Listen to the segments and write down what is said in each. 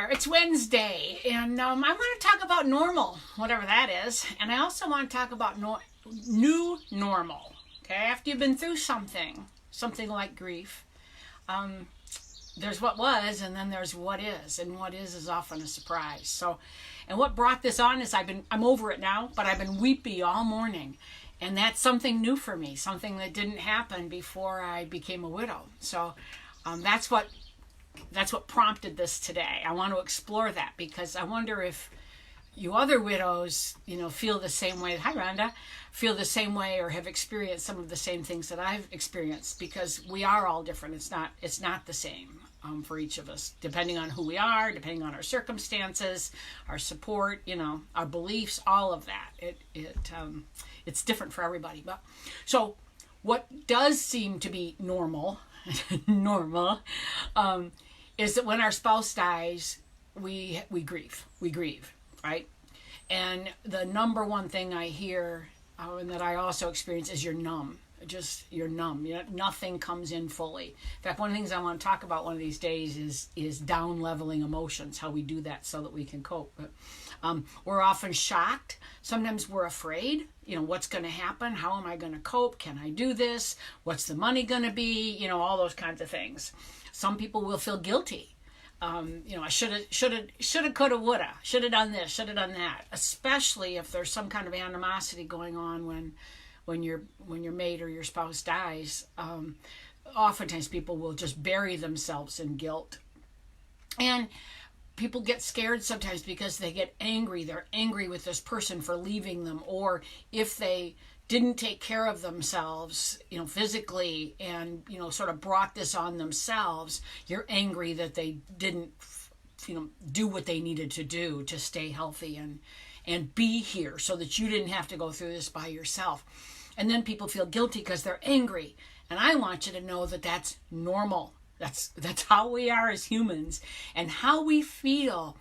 there. It's Wednesday, and I want to talk about normal, whatever that is. And I also want to talk about new normal. Okay, after you've been through something like grief, there's what was, and then there's what is, and what is often a surprise. So, and what brought this on is I'm over it now, but I've been weepy all morning, and that's something new for me, something that didn't happen before I became a widow. So, that's what prompted this today. I want to explore that because I wonder if you other widows, feel the same way. Hi, Rhonda. Feel the same way or have experienced some of the same things that I've experienced, because we are all different. It's not the same for each of us, depending on who we are, depending on our circumstances, our support, our beliefs, all of that. It's different for everybody. But so what does seem to be normal is that when our spouse dies, we grieve, right? And the number one thing I hear and that I also experience is you're numb. You're numb. Nothing comes in fully. In fact, one of the things I want to talk about one of these days is down leveling emotions, how we do that so that we can cope. But, we're often shocked. Sometimes we're afraid. What's going to happen? How am I going to cope? Can I do this? What's the money going to be? All those kinds of things. Some people will feel guilty. I shoulda, coulda, woulda, shoulda done this, shoulda done that. Especially if there's some kind of animosity going on when your mate or your spouse dies. Oftentimes people will just bury themselves in guilt, and people get scared sometimes because they get angry. They're angry with this person for leaving them, or if they didn't take care of themselves, physically, and, sort of brought this on themselves, you're angry that they didn't, do what they needed to do to stay healthy and be here so that you didn't have to go through this by yourself. And then people feel guilty because they're angry. And I want you to know that that's normal. That's how we are as humans. And how we feel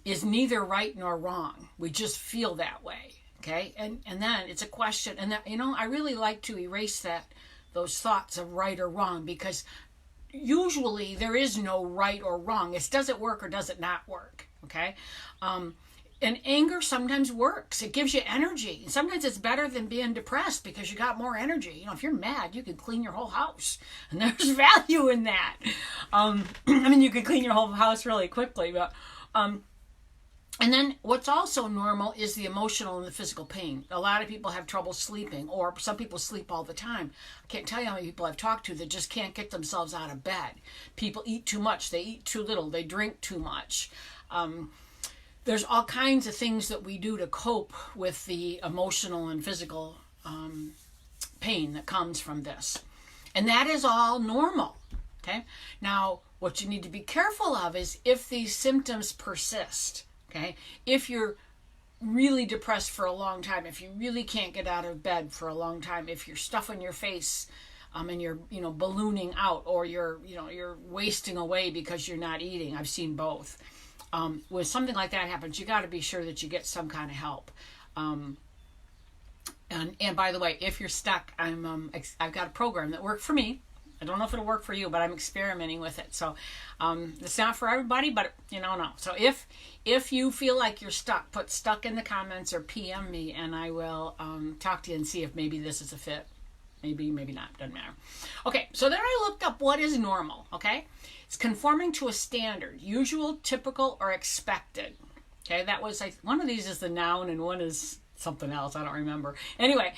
is neither right nor wrong. We just feel that way. Okay, and then it's a question, and that I really like to erase those thoughts of right or wrong, because usually there is no right or wrong. It's does it work or does it not work? Okay, and anger sometimes works. It gives you energy. And sometimes it's better than being depressed because you got more energy. If you're mad, you can clean your whole house, and there's value in that. You could clean your whole house really quickly, but. And then what's also normal is the emotional and the physical pain. A lot of people have trouble sleeping, or some people sleep all the time. I can't tell you how many people I've talked to that just can't get themselves out of bed. People eat too much. They eat too little. They drink too much. There's all kinds of things that we do to cope with the emotional and physical pain that comes from this. And that is all normal. Okay? Now, what you need to be careful of is if these symptoms persist. Okay, if you're really depressed for a long time, if you really can't get out of bed for a long time, if you're stuffing your face, and you're ballooning out, or you're wasting away because you're not eating. I've seen both. When something like that happens, you got to be sure that you get some kind of help. And by the way, if you're stuck, I've got a program that worked for me. I don't know if it'll work for you, but I'm experimenting with it. So it's not for everybody, but no. So if you feel like you're stuck, put stuck in the comments or PM me, and I will talk to you and see if maybe this is a fit. Maybe not. Doesn't matter. Okay, so then I looked up what is normal. Okay, it's conforming to a standard, usual, typical, or expected. Okay, that was one of these is the noun and one is something else, I don't remember. Anyway,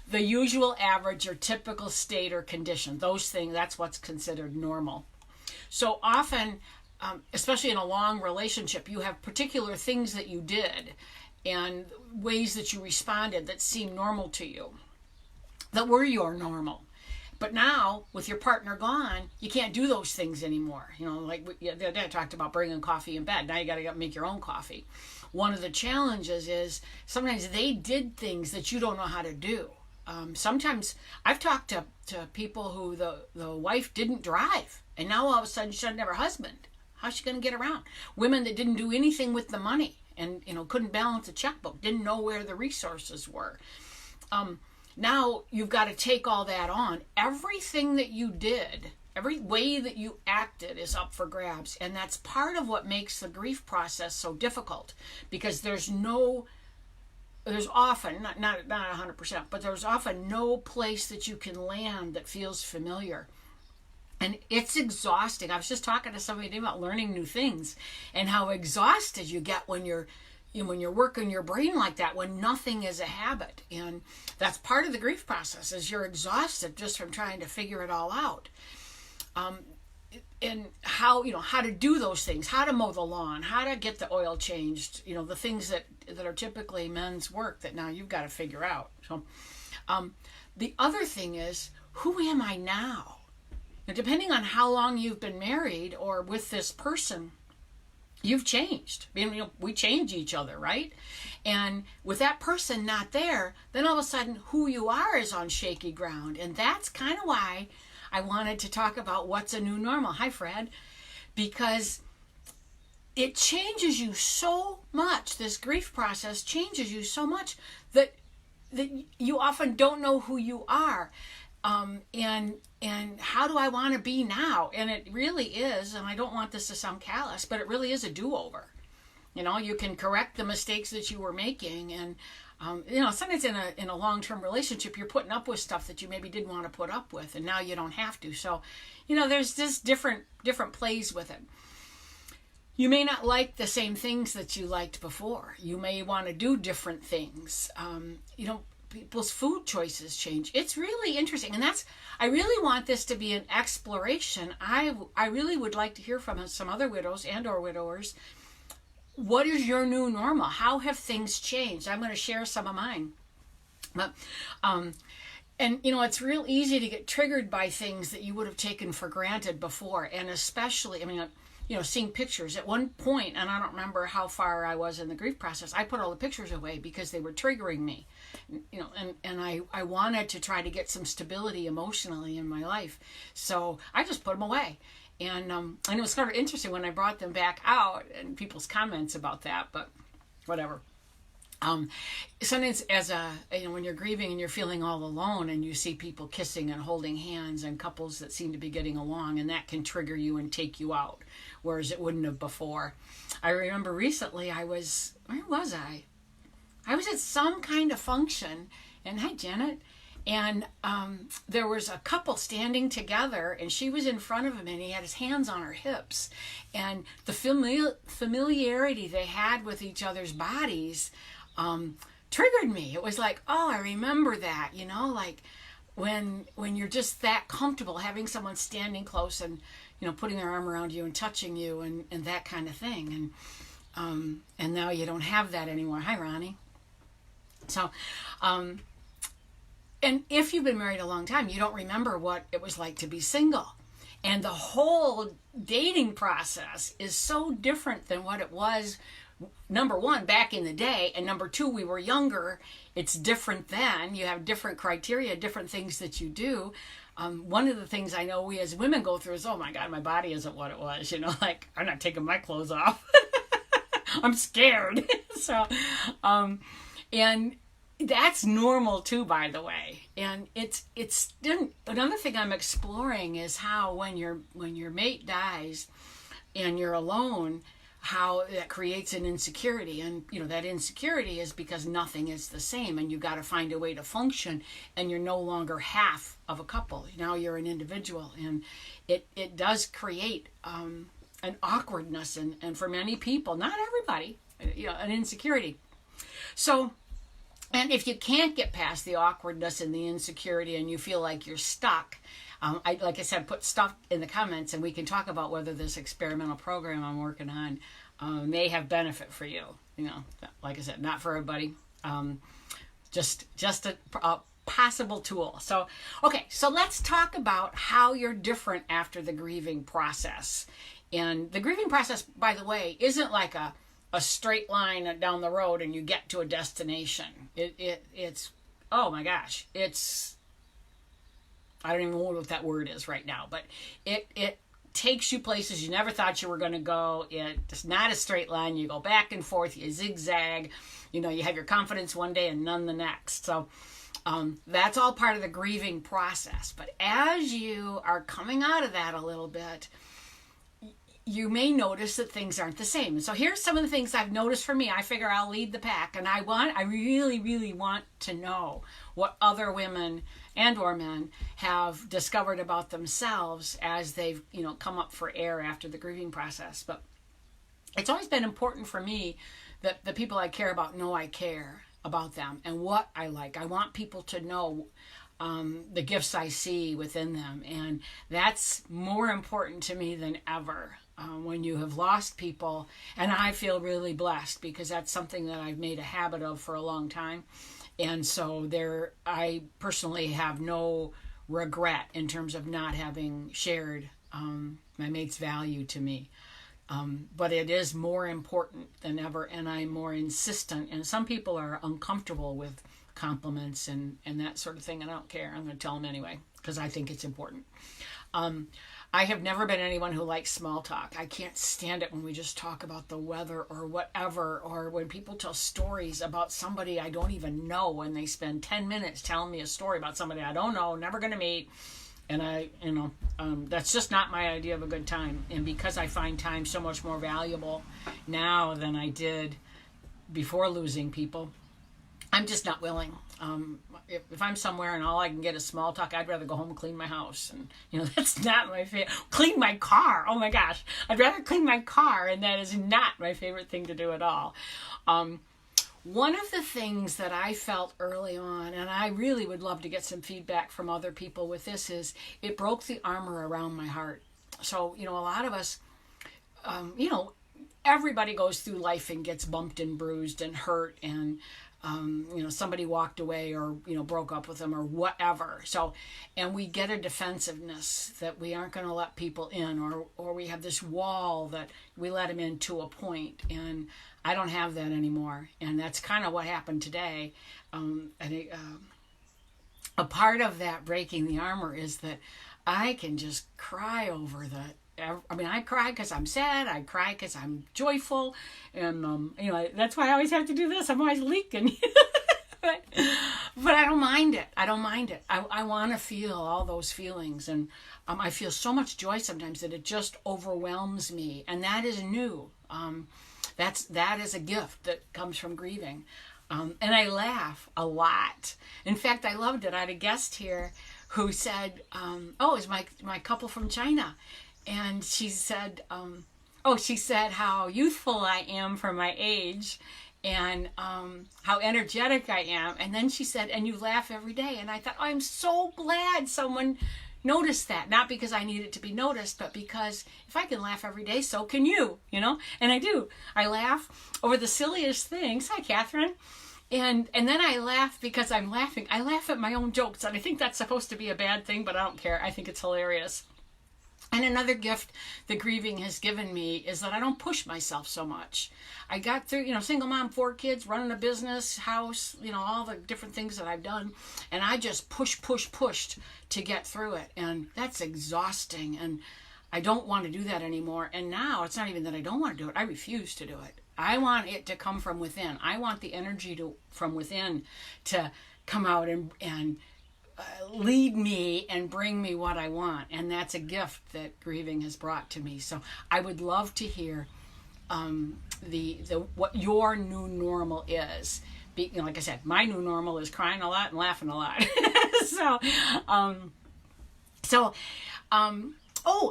the usual, average, or typical state or condition, those things, that's what's considered normal. So often, especially in a long relationship, you have particular things that you did and ways that you responded that seem normal to you, that were your normal. But now, with your partner gone, you can't do those things anymore. Like the other day I talked about bringing coffee in bed. Now you got to make your own coffee. One of the challenges is sometimes they did things that you don't know how to do. Sometimes I've talked to people who the wife didn't drive, and now all of a sudden she doesn't have her husband. How's she going to get around? Women that didn't do anything with the money and couldn't balance a checkbook, didn't know where the resources were. Now you've got to take all that on. Everything that you did Every way that you acted is up for grabs. And that's part of what makes the grief process so difficult, because there's often, not 100%, but there's often no place that you can land that feels familiar. And it's exhausting. I was just talking to somebody about learning new things and how exhausted you get when you're working your brain like that, when nothing is a habit. And that's part of the grief process, is you're exhausted just from trying to figure it all out. And how to do those things, how to mow the lawn, how to get the oil changed, the things that are typically men's work that now you've got to figure out. So the other thing is, who am I now? Now, depending on how long you've been married or with this person, you've changed. We change each other, right? And with that person not there, then all of a sudden who you are is on shaky ground. And that's kind of why I wanted to talk about what's a new normal. Hi, Fred. Because it changes you so much. This grief process changes you so much that you often don't know who you are. And how do I want to be now? And it really is, and I don't want this to sound callous, but it really is a do-over. You can correct the mistakes that you were making, and sometimes in a long-term relationship, you're putting up with stuff that you maybe didn't want to put up with, and now you don't have to. So, there's just different plays with it. You may not like the same things that you liked before. You may want to do different things. People's food choices change. It's really interesting. And I really want this to be an exploration. I really would like to hear from some other widows and or widowers. What is your new normal? How have things changed? I'm going to share some of mine. But, it's real easy to get triggered by things that you would have taken for granted before. And especially, seeing pictures. At one point, and I don't remember how far I was in the grief process, I put all the pictures away because they were triggering me. And I wanted to try to get some stability emotionally in my life. So I just put them away. And it was kind of interesting when I brought them back out and people's comments about that, but whatever. Sometimes when you're grieving and you're feeling all alone and you see people kissing and holding hands and couples that seem to be getting along, and that can trigger you and take you out, whereas it wouldn't have before. I remember recently where was I? I was at some kind of function, and hi, Janet, and there was a couple standing together, and she was in front of him, and he had his hands on her hips, and the familiarity they had with each other's bodies triggered me. It was like, oh, I remember that, like when you're just that comfortable having someone standing close and putting their arm around you and touching you and that kind of thing, and now you don't have that anymore. Hi, Ronnie. So, and if you've been married a long time, you don't remember what it was like to be single. And the whole dating process is so different than what it was, number one, back in the day, and number two, we were younger. It's different then. You have different criteria, different things that you do. One of the things I know we as women go through is, oh my God, my body isn't what it was. Like, I'm not taking my clothes off. I'm scared. So, and that's normal too, by the way. And it's another thing I'm exploring is how when your mate dies and you're alone, how that creates an insecurity. And that insecurity is because nothing is the same, and you've got to find a way to function, and you're no longer half of a couple. Now you're an individual, and it does create an awkwardness and for many people, not everybody, an insecurity. So, and if you can't get past the awkwardness and the insecurity and you feel like you're stuck, like I said, put stuff in the comments and we can talk about whether this experimental program I'm working on may have benefit for you. Like I said, not for everybody, just a possible tool. So, okay, so let's talk about how you're different after the grieving process. And the grieving process, by the way, isn't like a straight line down the road and you get to a destination. It's oh my gosh, I don't even know what that word is right now, but it takes you places you never thought you were going to go. It's not a straight line. You go back and forth, you zigzag, you have your confidence one day and none the next. So That's all part of the grieving process. But as you are coming out of that a little bit, you may notice that things aren't the same. And so here's some of the things I've noticed for me. I figure I'll lead the pack, and I really, really want to know what other women and or men have discovered about themselves as they've, come up for air after the grieving process. But it's always been important for me that the people I care about know I care about them and what I like. I want people to know the gifts I see within them, and that's more important to me than ever. When you have lost people, and I feel really blessed because that's something that I've made a habit of for a long time, and so I personally have no regret in terms of not having shared my mate's value to me. But it is more important than ever, and I'm more insistent. And some people are uncomfortable with compliments and that sort of thing, and I don't care. I'm going to tell them anyway because I think it's important. I have never been anyone who likes small talk. I can't stand it when we just talk about the weather or whatever, or when people tell stories about somebody I don't even know and they spend 10 minutes telling me a story about somebody I don't know, never going to meet. And that's just not my idea of a good time. And because I find time so much more valuable now than I did before losing people, I'm just not willing. If I'm somewhere and all I can get is small talk, I'd rather go home and clean my house. And, that's not my favorite. Clean my car. Oh my gosh. I'd rather clean my car, and that is not my favorite thing to do at all. One of the things that I felt early on, and I really would love to get some feedback from other people with this, is it broke the armor around my heart. So, a lot of us, everybody goes through life and gets bumped and bruised and hurt, and somebody walked away or, broke up with them or whatever. So, and we get a defensiveness that we aren't going to let people in, or we have this wall that we let them in to a point. And I don't have that anymore. And that's kind of what happened today. A part of that breaking the armor is that I can just cry over I cry because I'm sad. I cry because I'm joyful. And, that's why I always have to do this. I'm always leaking. but I don't mind it. I want to feel all those feelings. And I feel so much joy sometimes that it just overwhelms me. And that is new. That is a gift that comes from grieving. And I laugh a lot. In fact, I loved it. I had a guest here who said, it's my couple from China. And she said, how youthful I am for my age and how energetic I am. And then she said, and you laugh every day. And I thought, I'm so glad someone noticed that. Not because I need it to be noticed, but because if I can laugh every day, so can you, And I do. I laugh over the silliest things. Hi, Catherine. And then I laugh because I'm laughing. I laugh at my own jokes. And I think that's supposed to be a bad thing, but I don't care. I think it's hilarious. And another gift that grieving has given me is that I don't push myself so much. I got through, single mom, 4 kids, running a business, house, all the different things that I've done. And I just pushed to get through it. And that's exhausting. And I don't want to do that anymore. And now it's not even that I don't want to do it. I refuse to do it. I want it to come from within. I want the energy from within to come out and lead me and bring me what I want. And that's a gift that grieving has brought to me. So I would love to hear what your new normal is. Like I said, my new normal is crying a lot and laughing a lot.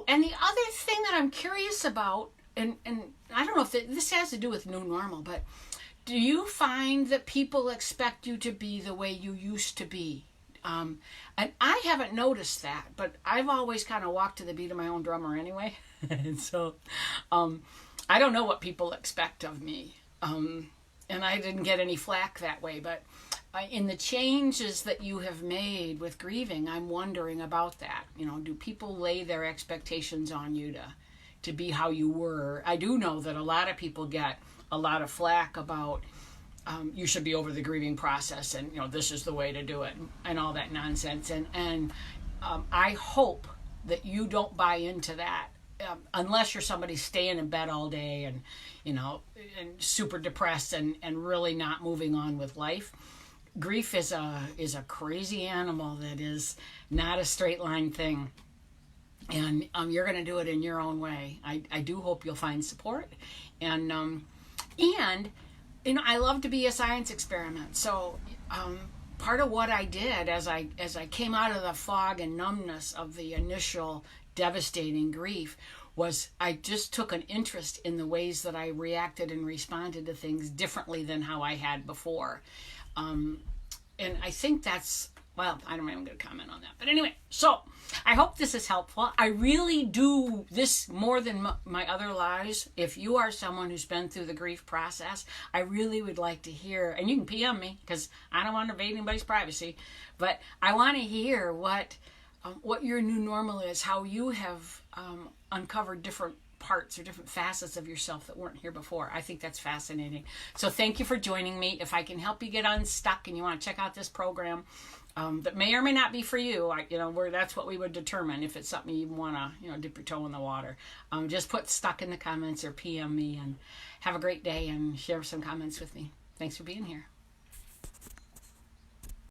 And the other thing that I'm curious about, and I don't know if this has to do with new normal, but do you find that people expect you to be the way you used to be? And I haven't noticed that, but I've always kind of walked to the beat of my own drummer anyway. And so I don't know what people expect of me. And I didn't get any flack that way. But in the changes that you have made with grieving, I'm wondering about that. Do people lay their expectations on you to be how you were? I do know that a lot of people get a lot of flack about you should be over the grieving process and, this is the way to do it and all that nonsense. And I hope that you don't buy into that unless you're somebody staying in bed all day and super depressed and really not moving on with life. grief is a crazy animal that is not a straight line thing. And you're going to do it in your own way. I do hope you'll find support. And I love to be a science experiment. So part of what I did as I came out of the fog and numbness of the initial devastating grief was I just took an interest in the ways that I reacted and responded to things differently than how I had before. And I think that's, well, I don't even going to comment on that. But anyway, so I hope this is helpful. I really do this more than my other lives. If you are someone who's been through the grief process, I really would like to hear, and you can PM me because I don't want to invade anybody's privacy, but I want to hear what your new normal is, how you have uncovered different parts or different facets of yourself that weren't here before. I think that's fascinating. So thank you for joining me. If I can help you get unstuck and you want to check out this program that may or may not be for you, that's what we would determine if it's something you want to, dip your toe in the water. Just put stuck in the comments or PM me, and have a great day and share some comments with me. Thanks for being here.